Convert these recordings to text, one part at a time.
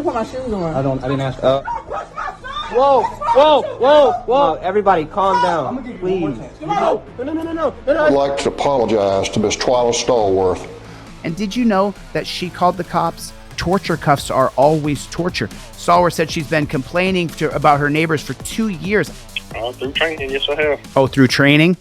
to put my shoes on. I didn't ask. Whoa! Everybody, calm down, please. No. I'd like to apologize to Miss Twyla Stallworth. And did you know that she called the cops? Torture cuffs are always torture. Stallworth said she's been complaining about her neighbors for 2 years. Through training, yes I have. Oh, through training?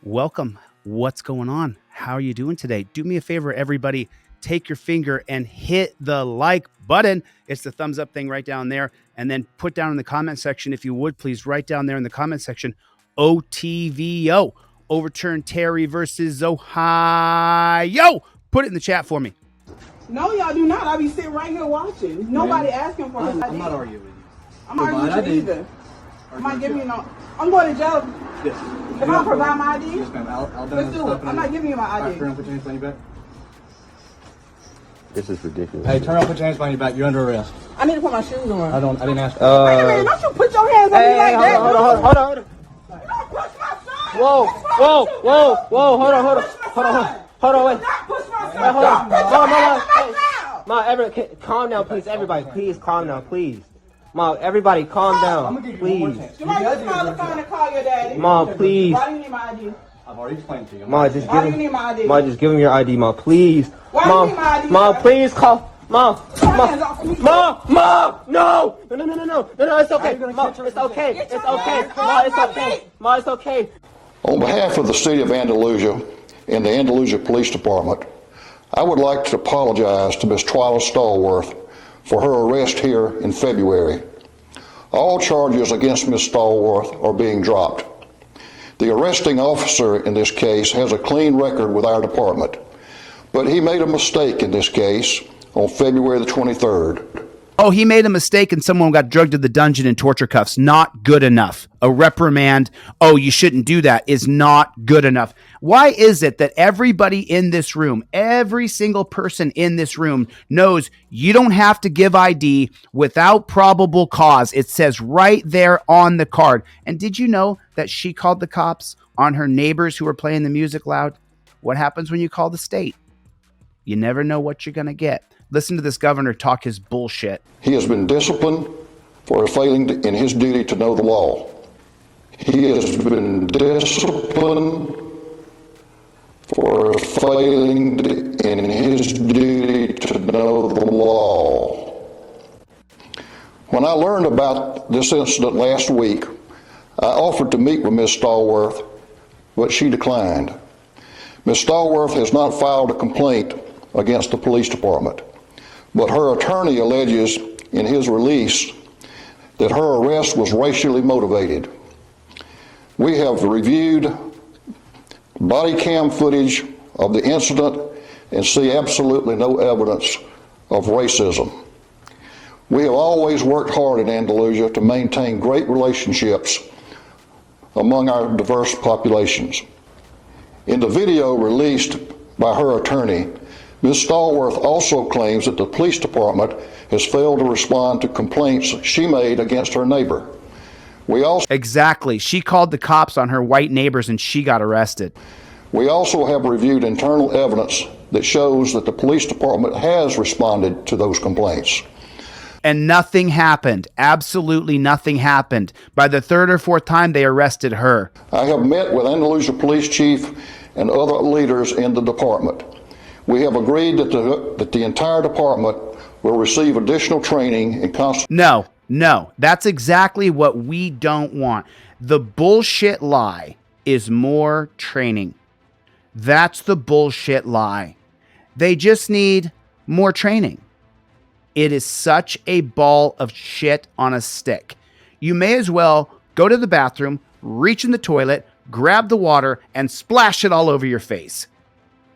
Welcome. What's going on? How are you doing today? Do me a favor, everybody. Take your finger and hit the like button. It's the thumbs up thing right down there. And then put down in the comment section, if you would, please, write down there in the comment section, OTVO. Overturn Terry versus Ohio. Put it in the chat for me. No, y'all do not. I'll be sitting right here watching. Nobody asking for it. I'm not arguing with you. I'm not arguing with you either. I'm not giving you no. I'm going to jail. Yes. If I don't provide my ID? Yes, ma'am. Let's do it. I'm not giving you my ID. Turn around, put your hands behind your back. This is ridiculous. Hey, turn around, put your hands behind your back. You're under arrest. I need to put my shoes on. I didn't ask. Wait a minute. Don't you put your hands on me like that. Hold on. You don't push my son. Whoa, hold on, wait. Do not push my son. Hold on. Hey. Calm down, please, everybody. Please, calm down, please. Mom, everybody, calm down, please. Jamal, you call the phone and call your daddy. Mom, please. Why do you need my ID? I've already explained to you. Mom, just Why do you need my ID? Mom, just give him your ID, Mom, please. Why do you need my ID? Mom, please call. Mom, no, it's okay. Mom, it's okay. Mom, it's okay. On behalf of the City of Andalusia and the Andalusia Police Department, I would like to apologize to Miss Twyla Stallworth for her arrest here in February. All charges against Miss Stallworth are being dropped. The arresting officer in this case has a clean record with our department, but he made a mistake in this case on February the 23rd. Oh, he made a mistake and someone got drugged to the dungeon in torture cuffs. Not good enough. A reprimand, oh, you shouldn't do that, is not good enough. Why is it that everybody in this room, every single person in this room knows you don't have to give ID without probable cause? It says right there on the card. And did you know that she called the cops on her neighbors who were playing the music loud? What happens when you call the state? You never know what you're going to get. Listen to this governor talk his bullshit. He has been disciplined for failing in his duty to know the law. He has been disciplined for failing in his duty to know the law. When I learned about this incident last week, I offered to meet with Ms. Stallworth, but she declined. Ms. Stallworth has not filed a complaint against the police department, but her attorney alleges in his release that her arrest was racially motivated. We have reviewed body cam footage of the incident and see absolutely no evidence of racism. We have always worked hard in Andalusia to maintain great relationships among our diverse populations. In the video released by her attorney, Ms. Stallworth also claims that the police department has failed to respond to complaints she made against her neighbor. Exactly. She called the cops on her white neighbors and she got arrested. We also have reviewed internal evidence that shows that the police department has responded to those complaints. And nothing happened. Absolutely nothing happened. By the third or fourth time, they arrested her. I have met with Andalusia Police Chief and other leaders in the department. We have agreed that the entire department will receive additional training and No, that's exactly what we don't want. The bullshit lie is more training. That's the bullshit lie. They just need more training. It is such a ball of shit on a stick. You may as well go to the bathroom, reach in the toilet, grab the water, and splash it all over your face.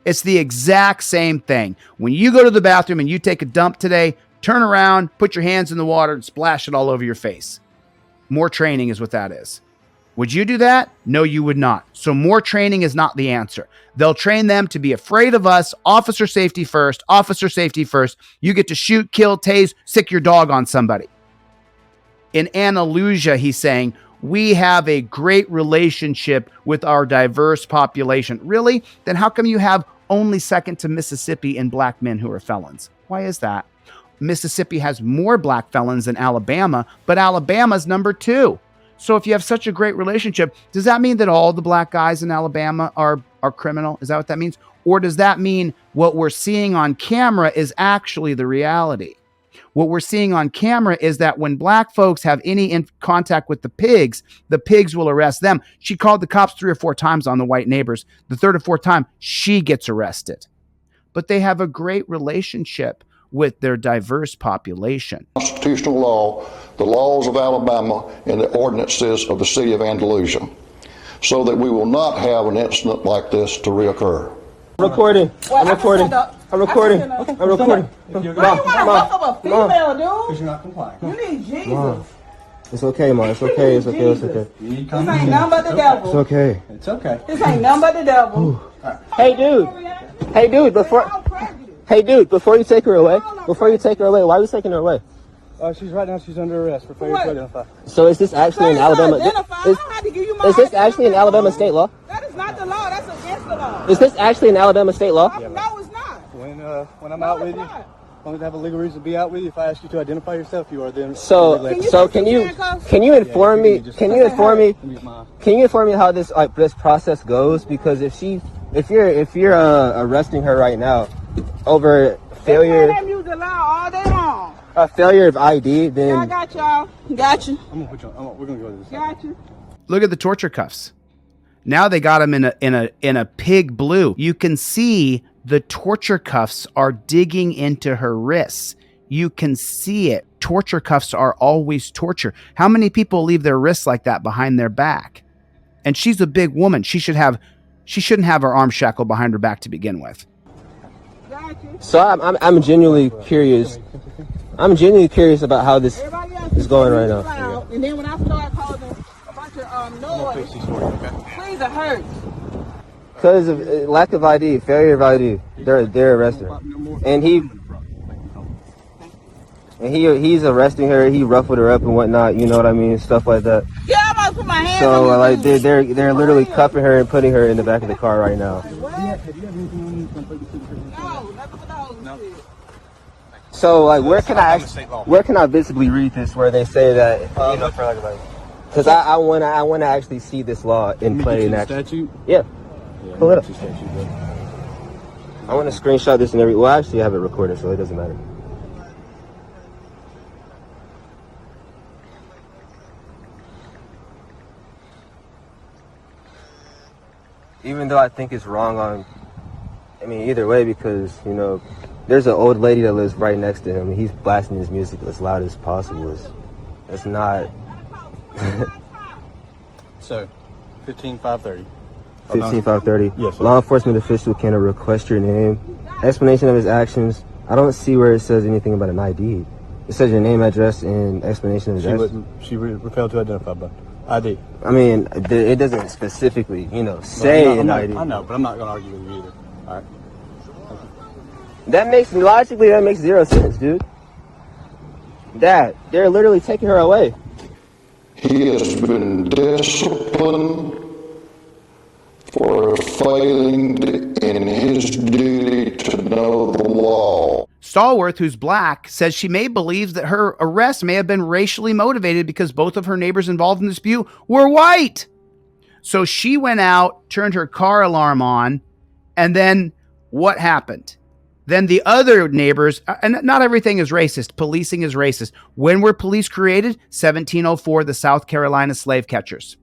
It's the exact same thing. When you go to the bathroom and you take a dump today, turn around, put your hands in the water, and splash it all over your face. More training is what that is. Would you do that? No, you would not. So more training is not the answer. They'll train them to be afraid of us. Officer safety first. Officer safety first. You get to shoot, kill, tase, sick your dog on somebody. In Andalusia, he's saying, we have a great relationship with our diverse population. Really? Then how come you have only second to Mississippi in black men who are felons? Why is that? Mississippi has more black felons than Alabama, but Alabama's number 2. So if you have such a great relationship, does that mean that all the black guys in Alabama are criminal? Is that what that means? Or does that mean what we're seeing on camera is actually the reality? What we're seeing on camera is that when black folks have any contact with the pigs will arrest them. She called the cops 3 or 4 times on the white neighbors. The 3rd or 4th time, she gets arrested. But they have a great relationship with their diverse population. Constitutional law, the laws of Alabama, and the ordinances of the city of Andalusia, so that we will not have an incident like this to reoccur. I'm recording. I'm recording. I'm recording. I'm recording. Why you want to fuck up a female, dude? Because you're not complying. You need Jesus. It's okay, Ma. It's okay. It's okay. It's okay. You need This ain't nothing but the devil. It's okay. It's okay. This ain't nothing but the devil. Hey, dude. Hey, dude. Before you take her away, why are you taking her away? She's right now. She's under arrest for failure to identify. So is this actually in Alabama? Is this actually in Alabama state law? That is not the law. That's against the law. Is this actually in Alabama state law? No, it's not. When I'm out with you, as long as I have a legal reason to be out with you, if I ask you to identify yourself, you are then. So can you inform me? Can you inform me how this process goes? Because if you're arresting her right now over failure. They use the law all day long. A failure of ID, then. Yeah, I got y'all. Got you. I'm gonna put you on. We're gonna go to this. Got you. Look at the torture cuffs. Now they got him in a pig blue. You can see the torture cuffs are digging into her wrists. You can see it. Torture cuffs are always torture. How many people leave their wrists like that behind their back? And she's a big woman. She shouldn't have her arm shackled behind her back to begin with. So I'm genuinely curious. I'm genuinely curious about how this is going right now. And then when I start causing a bunch of noise, please, it hurts. Because of lack of ID, failure of ID, they're arresting her. And he's arresting her. He ruffled her up and whatnot. You know what I mean? Stuff like that. Yeah, I'm about to put my hands So on like they're literally cuffing her and putting her in the back of the car right now. No. So like where can I visibly read this where they say that because I wanna actually see this law in play in action. Statute? Yeah. Pull it up. I want to screenshot this and well actually I have it recorded so it doesn't matter. Even though I think it's wrong either way because, you know, there's an old lady that lives right next to him and he's blasting his music as loud as possible. It's not... So, 15-530. 15-530. Yes, sir. Law enforcement official can request your name, explanation of his actions. I don't see where it says anything about an ID. It says your name, address, and explanation of his actions. She repelled to identify, but ID. I mean, it doesn't specifically, you know, say an ID. I know, but I'm not going to argue with you either. All right. That makes 0 sense, dude. Dad, they're literally taking her away. He has been disciplined for failing in his duty to know the law. Stallworth, who's black, says she believes that her arrest may have been racially motivated because both of her neighbors involved in the dispute were white. So she went out, turned her car alarm on, and then what happened? Then the other neighbors, and not everything is racist. Policing is racist. When were police created? 1704, the South Carolina slave catchers.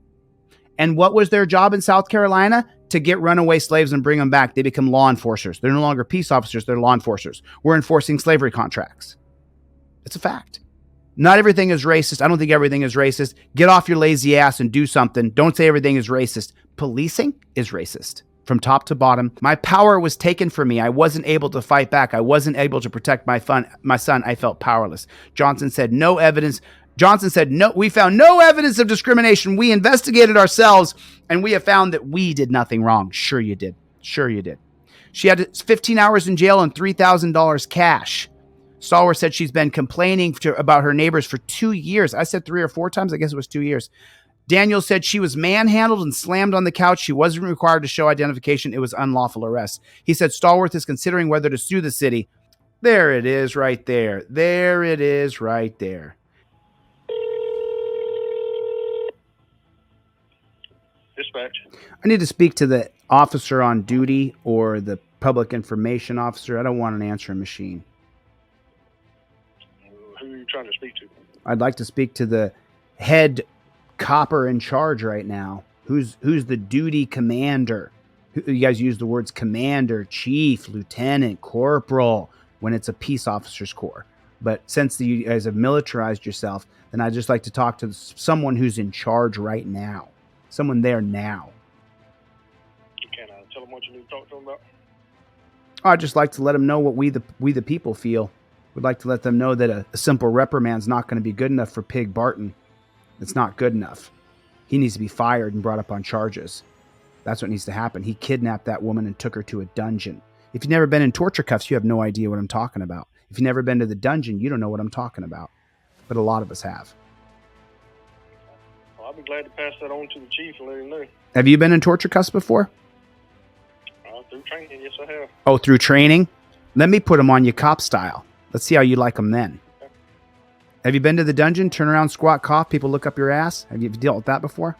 And what was their job in South Carolina? To get runaway slaves and bring them back. They become law enforcers. They're no longer peace officers. They're law enforcers. We're enforcing slavery contracts. It's a fact. Not everything is racist. I don't think everything is racist. Get off your lazy ass and do something. Don't say everything is racist. Policing is racist. From top to bottom. My power was taken from me. I wasn't able to fight back. I wasn't able to protect my son. I felt powerless. Johnson said no evidence. Johnson said, no, we found no evidence of discrimination. We investigated ourselves and we have found that we did nothing wrong. Sure you did. Sure you did. She had 15 hours in jail and $3,000 cash. Stallworth said she's been complaining about her neighbors for 2 years. I said 3 or 4 times. I guess it was 2 years. Daniel said she was manhandled and slammed on the couch. She wasn't required to show identification. It was unlawful arrest. He said Stallworth is considering whether to sue the city. There it is right there. There it is right there. Dispatch. I need to speak to the officer on duty or the public information officer. I don't want an answering machine. Who are you trying to speak to? I'd like to speak to the head copper in charge right now. Who's the duty commander? You guys use the words commander, chief, lieutenant, corporal when it's a peace officers corps. But since you guys have militarized yourself, then I'd just like to talk to someone who's in charge right now. Someone there now. You can't tell them what you need to talk to them about. I'd just like to let them know what we the people feel. We'd like to let them know that a simple reprimand's not going to be good enough for Pig Barton. It's not good enough. He needs to be fired and brought up on charges. That's what needs to happen. He kidnapped that woman and took her to a dungeon. If you've never been in torture cuffs, you have no idea what I'm talking about. If you've never been to the dungeon, you don't know what I'm talking about. But a lot of us have. Well, I'll be glad to pass that on to the chief and let him know. Have you been in torture cuffs before? Through training, yes, I have. Oh, through training? Let me put them on you cop style. Let's see how you like them then. Okay. Have you been to the dungeon? Turn around, squat, cough, people look up your ass? Have you dealt with that before?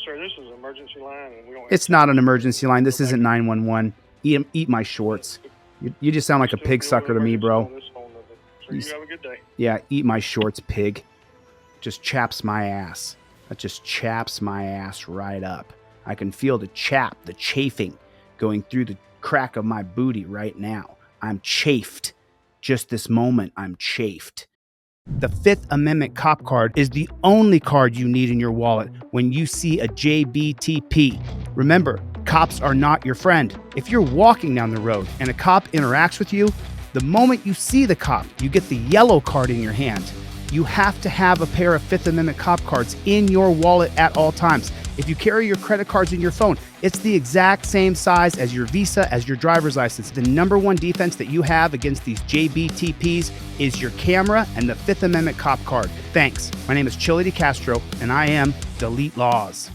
Sir, this is an emergency line. And we don't. It's not an emergency line. This isn't 911. Eat my shorts. You just sound like a pig sucker to me, bro. So you have a good day. Yeah, eat my shorts, pig. Just chaps my ass. That just chaps my ass right up. I can feel the chafing going through the crack of my booty right now. I'm chafed. Just this moment, I'm chafed. The Fifth Amendment cop card is the only card you need in your wallet when you see a JBTP. Remember, cops are not your friend. If you're walking down the road and a cop interacts with you, the moment you see the cop, you get the yellow card in your hand. You have to have a pair of Fifth Amendment cop cards in your wallet at all times. If you carry your credit cards in your phone, it's the exact same size as your Visa, as your driver's license. The number one defense that you have against these JBTPs is your camera and the Fifth Amendment cop card. Thanks. My name is Chili DeCastro, and I am Delete Laws.